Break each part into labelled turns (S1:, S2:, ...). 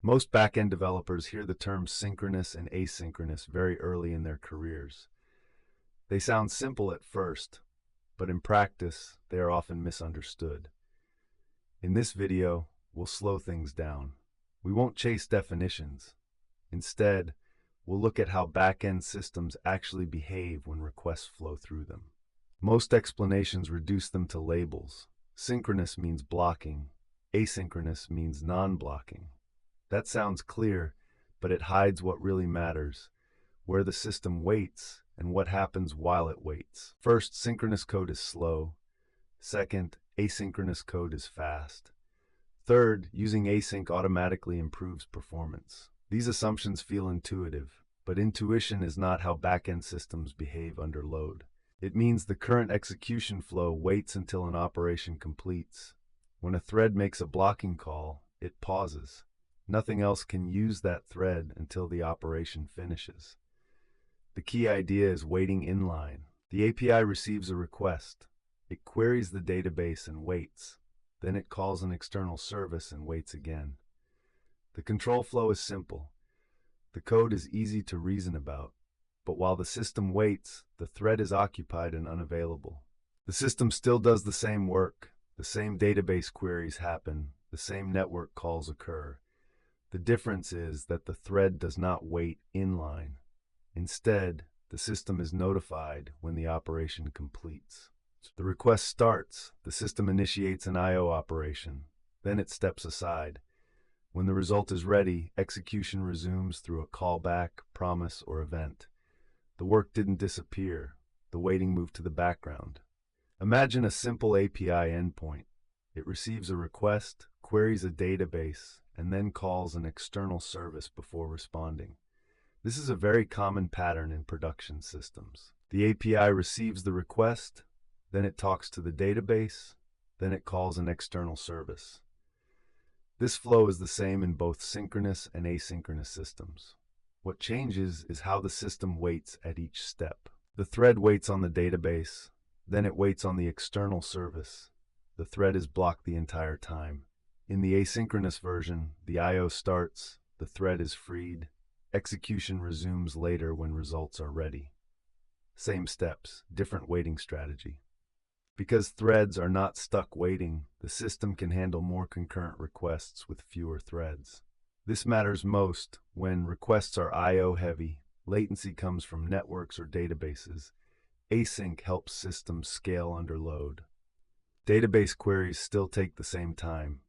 S1: Most backend developers hear the terms synchronous and asynchronous very early in their careers. They sound simple at first, but in practice, they are often misunderstood. In this video, we'll slow things down. We won't chase definitions. Instead, we'll look at how backend systems actually behave when requests flow through them. Most explanations reduce them to labels. Synchronous means blocking. Asynchronous means non-blocking. That sounds clear, but it hides what really matters, where the system waits and what happens while it waits. First, synchronous code is slow. Second, asynchronous code is fast. Third, using async automatically improves performance. These assumptions feel intuitive, but intuition is not how backend systems behave under load. It means the current execution flow waits until an operation completes. When a thread makes a blocking call, it pauses. Nothing else can use that thread until the operation finishes. The key idea is waiting inline. The API receives a request. It queries the database and waits. Then it calls an external service and waits again. The control flow is simple. The code is easy to reason about. But while the system waits, the thread is occupied and unavailable. The system still does the same work. The same database queries happen. The same network calls occur. The difference is that the thread does not wait inline. Instead, the system is notified when the operation completes. The request starts. The system initiates an I/O operation. Then it steps aside. When the result is ready, execution resumes through a callback, promise, or event. The work didn't disappear. The waiting moved to the background. Imagine a simple API endpoint. It receives a request, queries a database, and then calls an external service before responding. This is a very common pattern in production systems. The API receives the request, then it talks to the database, then it calls an external service. This flow is the same in both synchronous and asynchronous systems. What changes is how the system waits at each step. The thread waits on the database, then it waits on the external service. The thread is blocked the entire time. In the asynchronous version, the I/O starts, the thread is freed, execution resumes later when results are ready. Same steps, different waiting strategy. Because threads are not stuck waiting, the system can handle more concurrent requests with fewer threads. This matters most when requests are I/O heavy, latency comes from networks or databases. Async helps systems scale under load. Database queries still take the same time.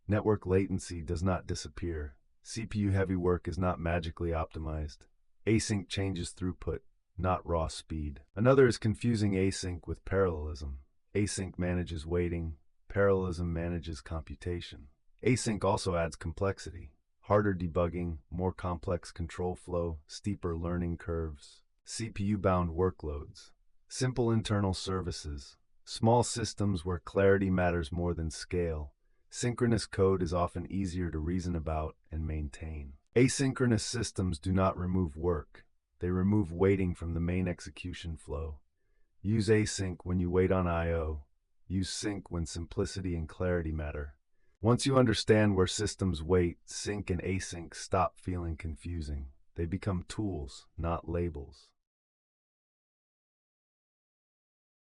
S1: Network latency does not disappear. CPU-heavy work is not magically optimized. Async changes throughput, not raw speed. Another is confusing async with parallelism. Async manages waiting, parallelism manages computation. Async also adds complexity. Harder debugging, more complex control flow, steeper learning curves, CPU-bound workloads, simple internal services, small systems where clarity matters more than scale. Synchronous code is often easier to reason about and maintain. Asynchronous systems do not remove work. They remove waiting from the main execution flow. Use async when you wait on I/O. Use sync when simplicity and clarity matter. Once you understand where systems wait, sync and async stop feeling confusing. They become tools, not labels.